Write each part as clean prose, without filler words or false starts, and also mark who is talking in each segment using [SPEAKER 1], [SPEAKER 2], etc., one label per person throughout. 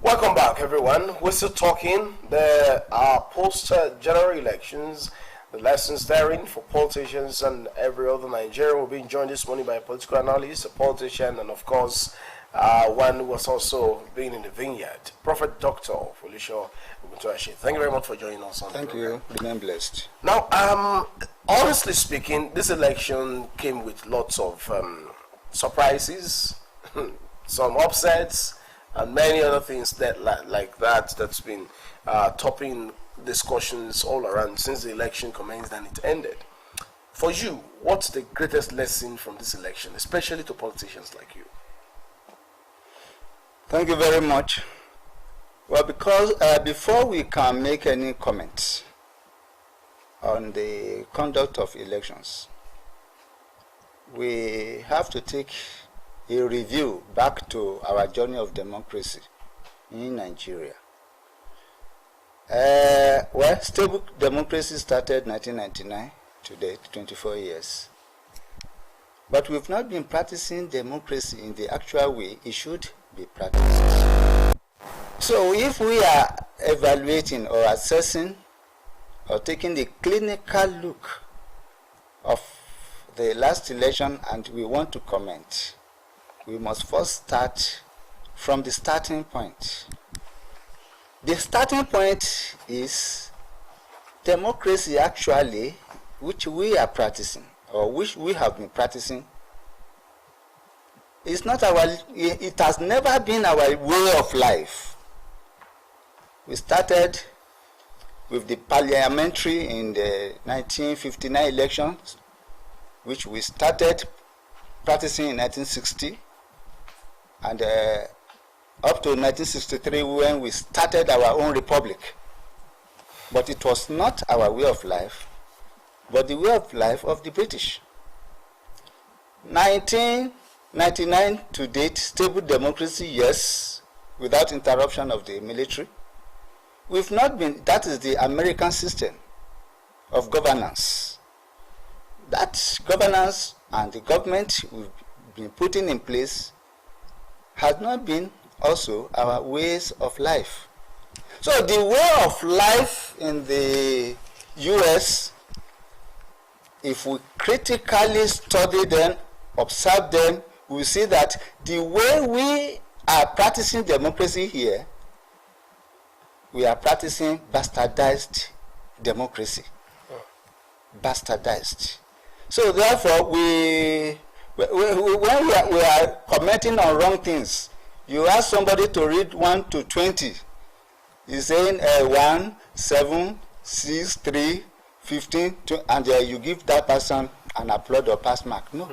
[SPEAKER 1] Welcome back, everyone. We're still talking the post-general elections, the lessons therein for politicians and every other Nigerian. We're being joined this morning by a political analyst, a politician, and of course, one who was also being in the vineyard, Prophet Dr. Foluso Oguntuse. Thank you very much for joining us.
[SPEAKER 2] Thank you. Remain blessed.
[SPEAKER 1] Now, honestly speaking, this election came with lots of surprises, some upsets, and many other things that like that's been topping discussions all around since the election commenced and it ended. For you, what's the greatest lesson from this election, especially to politicians like you?
[SPEAKER 2] Thank you very much. Well, because before we can make any comments on the conduct of elections, we have to take a review back to our journey of democracy in Nigeria. Well, stable democracy started 1999 to date, 24 years. But we've not been practicing democracy in the actual way it should be practiced. So if we are evaluating or assessing or taking the clinical look of the last election and we want to comment, we must first start from the starting point. The starting point is democracy actually, which we are practicing or which we have been practicing. It's not it has never been our way of life. We started with the parliamentary in the 1959 elections, which we started practicing in 1960. And up to 1963 when we started our own republic. But it was not our way of life, but the way of life of the British. 1999 to date, stable democracy, yes, without interruption of the military. We've not been, that is the American system of governance. That governance and the government we've been putting in place has not been also our ways of life. So the way of life in the US, if we critically study them, observe them, we see that the way we are practicing democracy here, we are practicing bastardized democracy. Bastardized. So therefore, when we are commenting on wrong things, you ask somebody to read 1 to 20. He's saying 1, 7, 6, 3, 15, and you give that person an applaud or pass mark. No.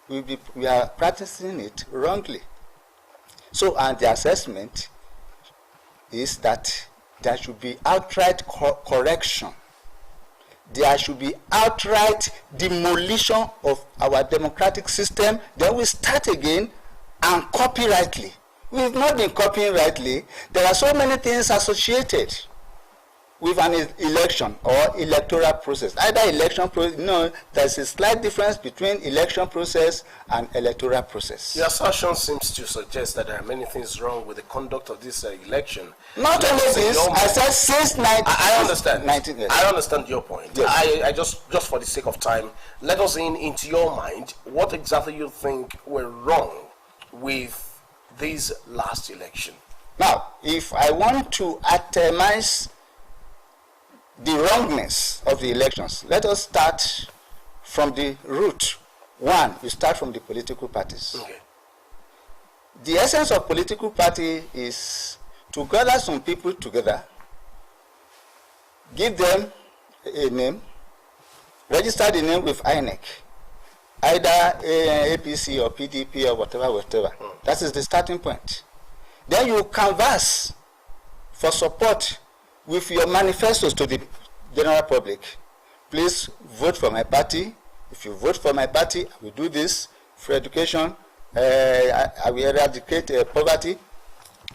[SPEAKER 2] We are practicing it wrongly. So, and the assessment is that there should be outright correction. There should be outright demolition of our democratic system. Then we start again and copy rightly. We've not been copying rightly. There are so many things associated with an election or electoral process. Either election process, there's a slight difference between election process and electoral process.
[SPEAKER 1] Your assertion seems to suggest that there are many things wrong with the conduct of this election.
[SPEAKER 2] Not only this, I said since 19...
[SPEAKER 1] I understand.
[SPEAKER 2] 19 years.
[SPEAKER 1] I understand your point. Yes. I just for the sake of time, let us into your mind, what exactly you think were wrong with this last election?
[SPEAKER 2] Now, if I want to itemize the wrongness of the elections, let us start from the root. One, we start from the political parties.
[SPEAKER 1] Okay.
[SPEAKER 2] The essence of political party is to gather some people together, give them a name, register the name with INEC, either APC or PDP or whatever. That is the starting point. Then you canvass for support with your manifestos to the general public. Please vote for my party. If you vote for my party, I will do this for education. I will eradicate poverty.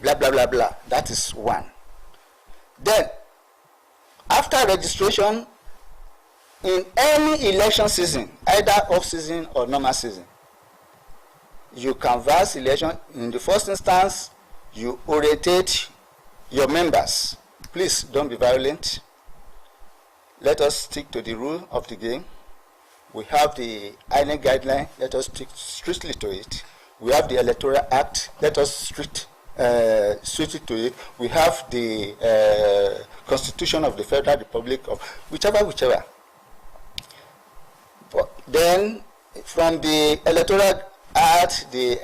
[SPEAKER 2] Blah, blah, blah, blah. That is one. Then, after registration, in any election season, either off-season or normal season, you canvass election. In the first instance, you orientate your members. Please don't be violent. Let us stick to the rule of the game. We have the INEC guideline. Let us stick strictly to it. We have the Electoral Act. Let us stick strictly to it. We have the Constitution of the Federal Republic of whichever. But then, from the Electoral Act, the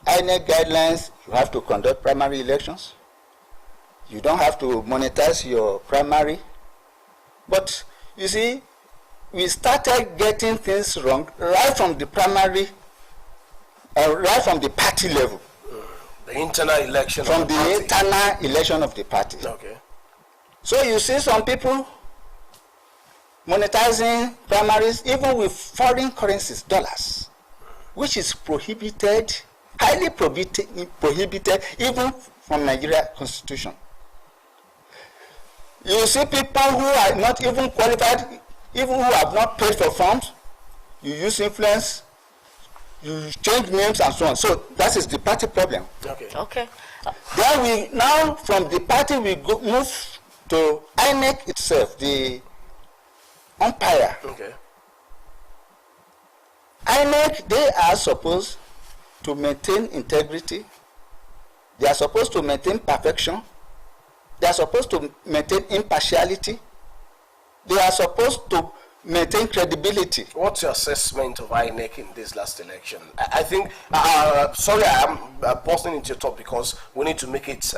[SPEAKER 2] INEC guidelines, you have to conduct primary elections. You don't have to monetize your primary. But you see, we started getting things wrong right from the primary, right from the party level.
[SPEAKER 1] The internal election
[SPEAKER 2] from
[SPEAKER 1] of the
[SPEAKER 2] the
[SPEAKER 1] party.
[SPEAKER 2] internal election of the party.
[SPEAKER 1] Okay.
[SPEAKER 2] So you see some people monetizing primaries even with foreign currencies, dollars, which is prohibited, highly prohibited even from Nigeria Constitution. You see people who are not even qualified, even who have not paid for forms, you use influence, you change names and so on. So that is the party problem.
[SPEAKER 3] Okay.
[SPEAKER 2] Then we now from the party we move to INEC itself, the umpire.
[SPEAKER 1] Okay.
[SPEAKER 2] INEC, they are supposed to maintain integrity. They are supposed to maintain perfection. They are supposed to maintain impartiality. They are supposed to maintain credibility.
[SPEAKER 1] What's your assessment of INEC in this last election? I think, sorry, I'm busting into your talk because we need to make it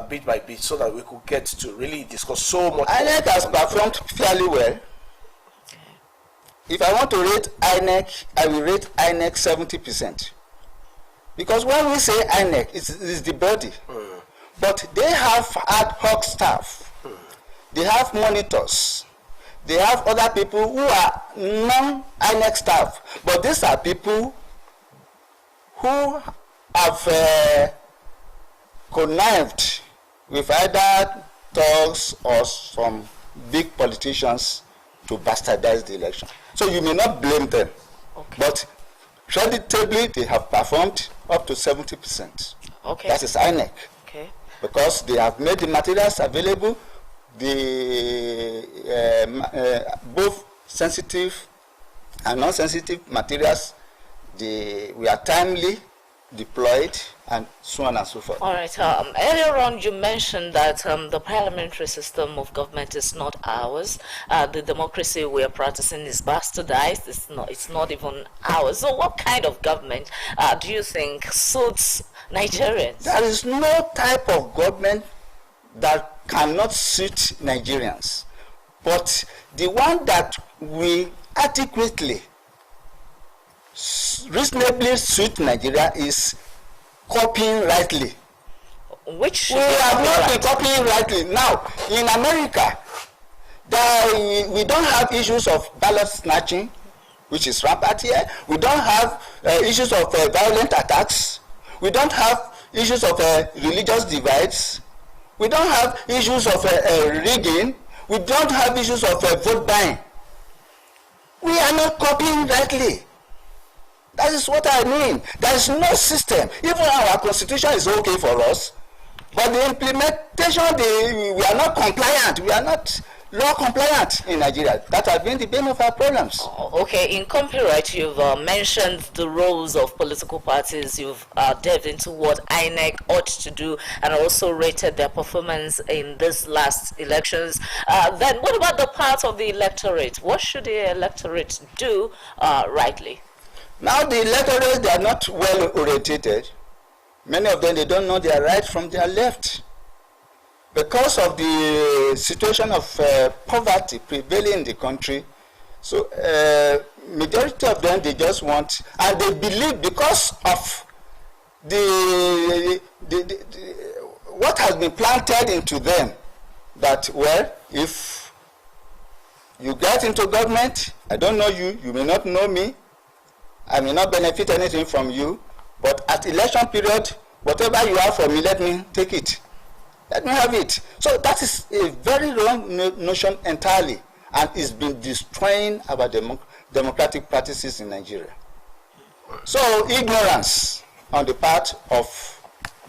[SPEAKER 1] bit by bit so that we could get to really discuss so much.
[SPEAKER 2] INEC has performed fairly well. If I want to rate INEC, I will rate INEC 70%. Because when we say INEC, it's the body. But they have ad hoc staff. They have monitors. They have other people who are non-INEC staff. But these are people who have connived with either thugs or some big politicians to bastardize the election. So you may not blame them.
[SPEAKER 3] Okay.
[SPEAKER 2] But creditably, they have performed up to 70%.
[SPEAKER 3] Okay.
[SPEAKER 2] That is INEC.
[SPEAKER 3] Okay.
[SPEAKER 2] Because they have made the materials available, both sensitive and non-sensitive materials, we are timely deployed, and so on and so forth.
[SPEAKER 3] All right. Earlier on, you mentioned that the parliamentary system of government is not ours. The democracy we are practicing is bastardized. It's not even ours. So, what kind of government do you think suits Nigerians?
[SPEAKER 2] There is no type of government that cannot suit Nigerians, but the one that we adequately, reasonably suit Nigeria is copying rightly.
[SPEAKER 3] Which
[SPEAKER 2] we have not been copying rightly. Now, in America, we don't have issues of ballot snatching, which is rampant here. We don't have issues of violent attacks. We don't have issues of religious divides. We don't have issues of rigging. We don't have issues of vote buying. We are not copying rightly. That is what I mean. There is no system. Even our constitution is okay for us, but the implementation, we are not compliant. We are not law compliant in Nigeria. That has been the bane of our problems.
[SPEAKER 3] Okay, in copyright, you've mentioned the roles of political parties. You've delved into what INEC ought to do and also rated their performance in this last elections. Then what about the part of the electorate? What should the electorate do rightly?
[SPEAKER 2] Now the electorate, they are not well orientated. Many of them, they don't know their right from their left. Because of the situation of poverty prevailing in the country, so majority of them, they just want, and they believe because of what has been planted into them, that, well, if you get into government, I don't know you, you may not know me, I may not benefit anything from you, but at election period, whatever you have for me, let me take it. Let me have it. So that is a very wrong notion entirely, and it's been destroying our democratic practices in Nigeria. So ignorance on the part of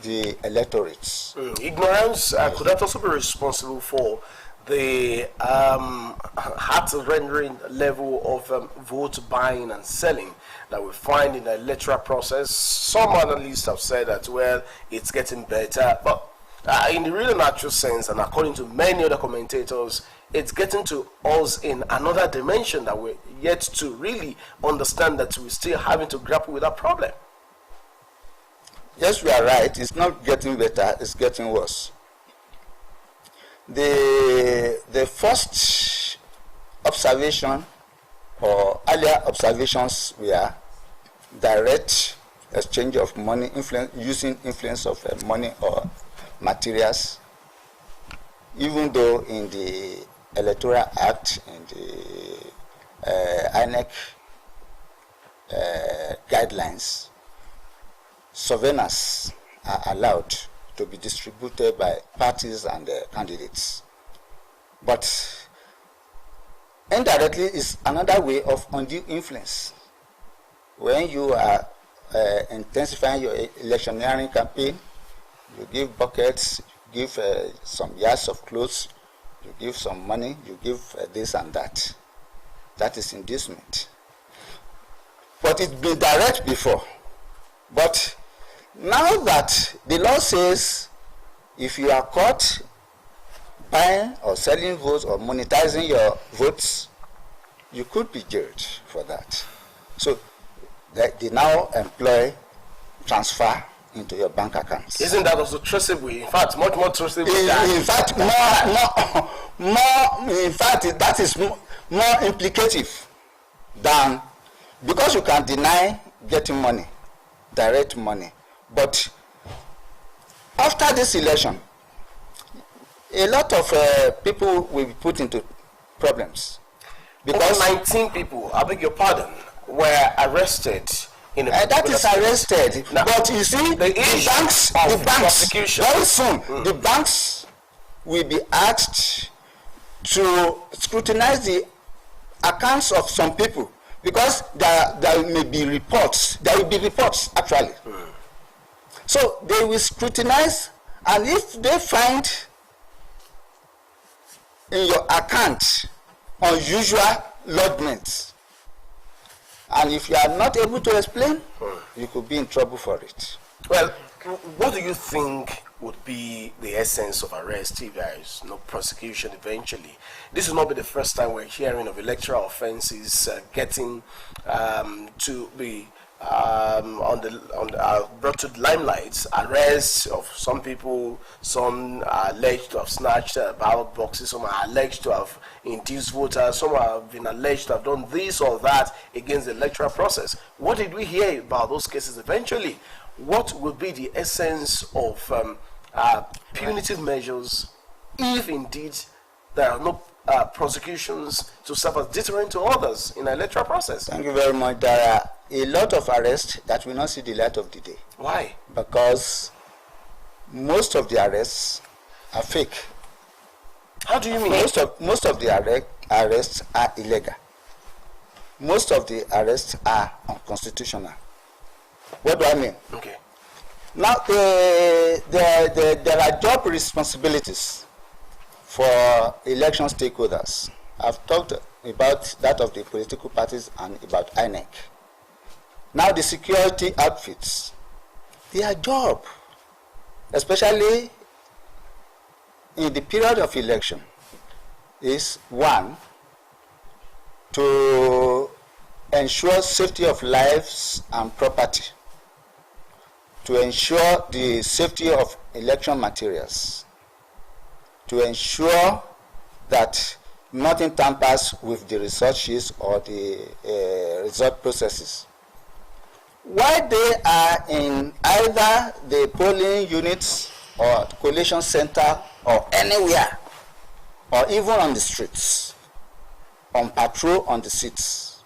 [SPEAKER 2] the electorates.
[SPEAKER 1] Ignorance could that also be responsible for the heart-rendering level of vote buying and selling that we find in the electoral process? Some analysts have said that, well, it's getting better, but in the real natural sense, and according to many other commentators, it's getting to us in another dimension that we're yet to really understand, that we're still having to grapple with that problem.
[SPEAKER 2] Yes, we are right. It's not getting better, it's getting worse. The first observation or earlier observations were direct exchange of money, using influence of money or materials, even though in the Electoral Act, in the INEC guidelines, souvenirs are allowed to be distributed by parties and candidates. But indirectly is another way of undue influence. When you are intensifying your electioneering campaign, you give buckets, you give some yards of clothes, you give some money, you give this and that. That is inducement. But it's been direct before. But now that the law says if you are caught buying or selling votes or monetizing your votes, you could be jailed for that. So they now employ transfer into your bank accounts.
[SPEAKER 1] Isn't that also traceable? In fact, much more traceable.
[SPEAKER 2] In fact, that is more implicative than, because you can deny getting money, direct money. But after this election, a lot of people will be put into problems.
[SPEAKER 1] Because 19 people, I beg your pardon, were arrested in a
[SPEAKER 2] that is arrested.
[SPEAKER 1] Now,
[SPEAKER 2] but you see, the banks very soon, the banks will be asked to scrutinize the accounts of some people, because there may be reports. There will be reports actually. So they will scrutinize, and if they find in your account unusual lodgements, and if you are not able to explain, you could be in trouble for it.
[SPEAKER 1] Well, what do you think would be the essence of arrest if there is no prosecution eventually? This will not be the first time we're hearing of electoral offences getting to be brought to the limelight. Arrests of some people, some are alleged to have snatched ballot boxes, some are alleged to have induced voters, some have been alleged to have done this or that against the electoral process. What did we hear about those cases eventually? What will be the essence of punitive measures if indeed there are no prosecutions to serve as deterrent to others in the electoral process?
[SPEAKER 2] Thank you very much. There are a lot of arrests that will not see the light of the day.
[SPEAKER 1] Why?
[SPEAKER 2] Because most of the arrests are fake.
[SPEAKER 1] How do you mean?
[SPEAKER 2] Most of the arrests are illegal. Most of the arrests are unconstitutional. What do I mean?
[SPEAKER 1] Okay.
[SPEAKER 2] Now, there are job responsibilities for election stakeholders. I've talked about that of the political parties and about INEC. Now, the security outfits, their job, especially in the period of election, is one, to ensure safety of lives and property, to ensure the safety of election materials, to ensure that nothing tampers with the result sheets or the result processes. While they are in either the polling units or the collation center or anywhere, or even on the streets, on patrol on the seats,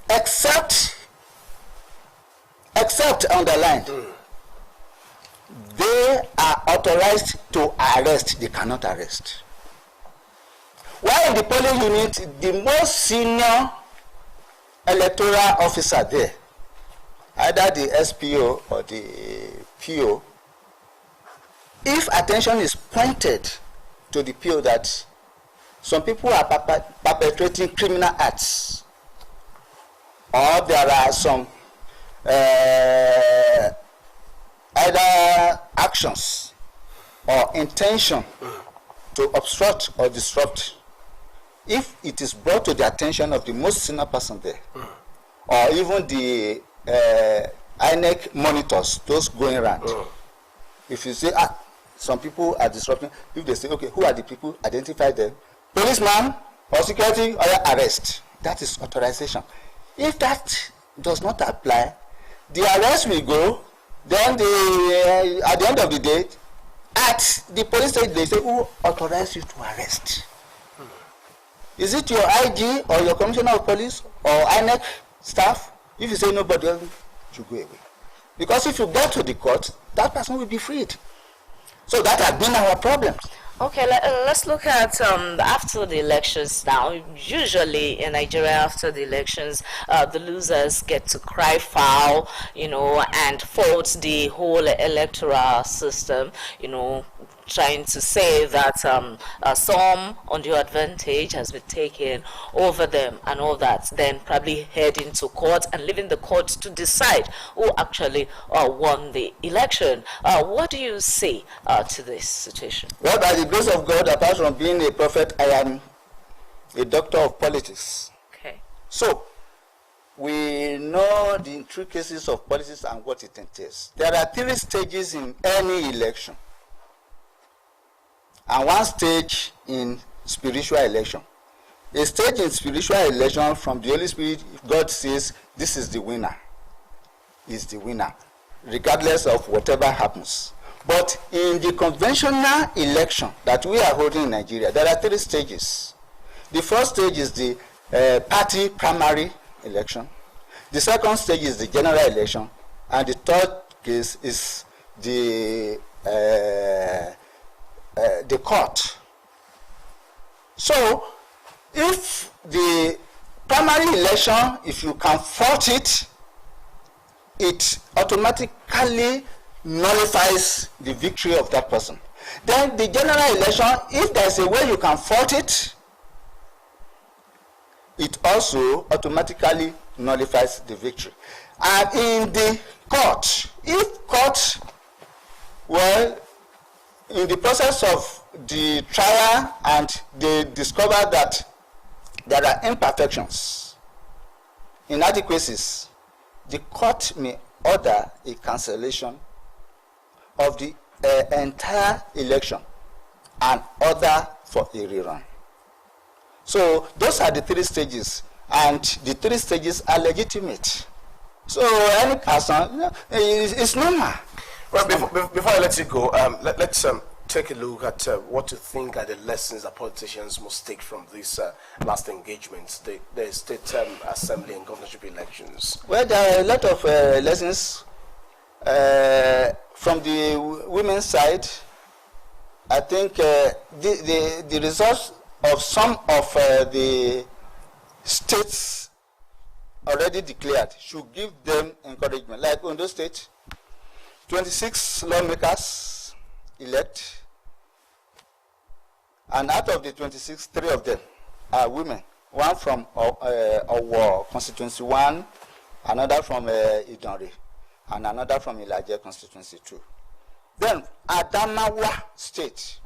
[SPEAKER 2] except underlined, they are authorized to arrest, they cannot arrest. While in the polling unit, the most senior electoral officer there, either the SPO or the PO, if attention is pointed to the PO that some people are perpetrating criminal acts, or there are some either actions or intention to obstruct or disrupt, if it is brought to the attention of the most senior person there, or even the INEC monitors, those going around, if you say, some people are disrupting, if they say, okay, who are the people, identify them, policeman or security, or arrest, that is authorization. If that does not apply, the arrest will go, then at the end of the day, at the police station, they say, who authorized you to arrest? Is it your IG or your commissioner of police or INEC staff? If you say nobody else, you go away. Because if you go to the court, that person will be freed. So that has been our problem.
[SPEAKER 3] Okay, let's look at after the elections now. Usually in Nigeria, after the elections, the losers get to cry foul, and fault the whole electoral system, trying to say that some undue advantage has been taken over them and all that, then probably head into court and leaving the court to decide who actually won the election. What do you say to this situation?
[SPEAKER 2] Well, by the grace of God, apart from being a prophet, I am a doctor of politics.
[SPEAKER 3] Okay.
[SPEAKER 2] So, we know the intricacies of politics and what it entails. There are 3 stages in any election, and 1 stage in spiritual election. A stage in spiritual election, from the Holy Spirit, God says, this is the winner, is the winner, regardless of whatever happens. But in the conventional election that we are holding in Nigeria, there are 3 stages. The first stage is the party primary election. The second stage is the general election. And the third case is the court. So, if the primary election, if you can fault it, it automatically nullifies the victory of that person. Then the general election, if there's a way you can fault it, it also automatically nullifies the victory. And in the court, if court, well, in the process of the trial and they discover that there are imperfections, inadequacies, the court may order a cancellation of the entire election and order for a rerun. So those are the 3 stages, and the 3 stages are legitimate. So any person, it's normal.
[SPEAKER 1] Well, before I let you go, let's take a look at what you think are the lessons that politicians must take from these last engagements, the state assembly and governorship elections.
[SPEAKER 2] Well, there are a lot of lessons. From the women's side, I think the results of some of the states already declared should give them encouragement. Like Ondo State, 26 lawmakers elect, and out of the 26, 3 of them are women. One from our constituency 1, another from Idonre, and another from Ilaje constituency 2. Then Adamawa State,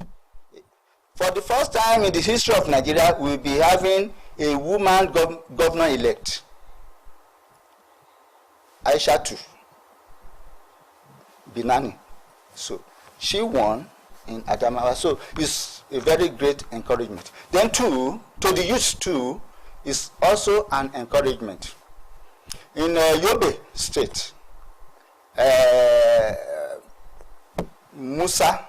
[SPEAKER 2] for the first time in the history of Nigeria, we'll be having a woman governor-elect, Aishatu Binani. So she won in Adamawa. So it's a very great encouragement. Then to the youth too, is also an encouragement. In Yobe State, Musa,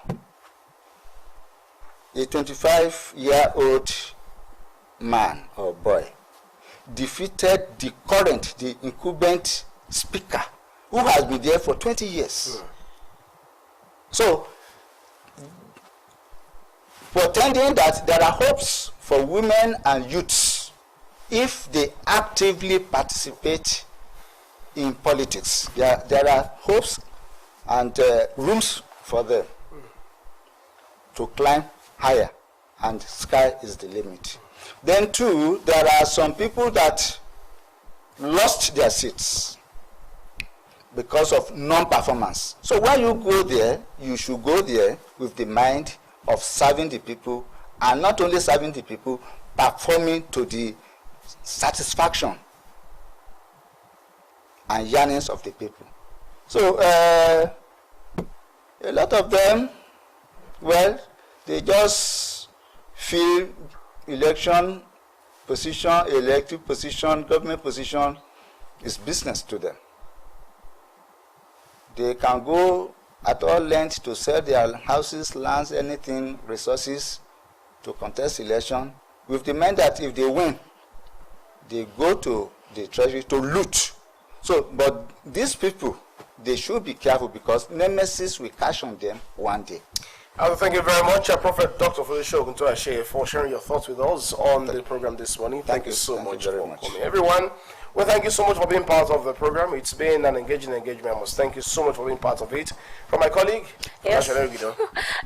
[SPEAKER 2] a 25-year-old man or boy, defeated the incumbent speaker, who has been there for 20 years. So, pretending that there are hopes for women and youths if they actively participate in politics. There are hopes and rooms for them. to climb higher, and sky is the limit. Then two, there are some people that lost their seats because of non-performance. So when you go there, you should go there with the mind of serving the people, and not only serving the people, performing to the satisfaction and yearnings of the people. So a lot of them, well, they just feel election position, elective position, government position is business to them. They can go at all lengths to sell their houses, lands, anything, resources to contest election with the mind that if they win, they go to the treasury to loot. So, but these people, they should be careful because nemesis will catch on them one day.
[SPEAKER 1] Thank you very much, Prophet Dr. Foluso Oguntuse, for sharing your thoughts with us on the program this morning. Thank you so much for coming. Everyone, well, thank you so much for being part of the program. It's been an engaging engagement. I must thank you so much for being part of it. From my colleague,
[SPEAKER 3] yes.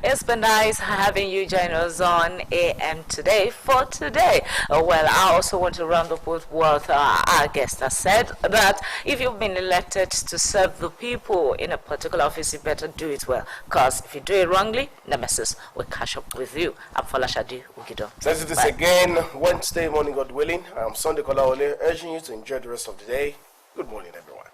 [SPEAKER 3] It's been nice having you join us on AM Today for today. Well, I also want to round up with what our guest has said, that if you've been elected to serve the people in a particular office, you better do it well. Because if you do it wrongly, nemesis will catch up with you. I'm Folashade Ugido.
[SPEAKER 1] Let's do this again Wednesday morning, God willing. I'm Sunday Kolaole, urging you to enjoy the rest of the day. Good morning, everyone.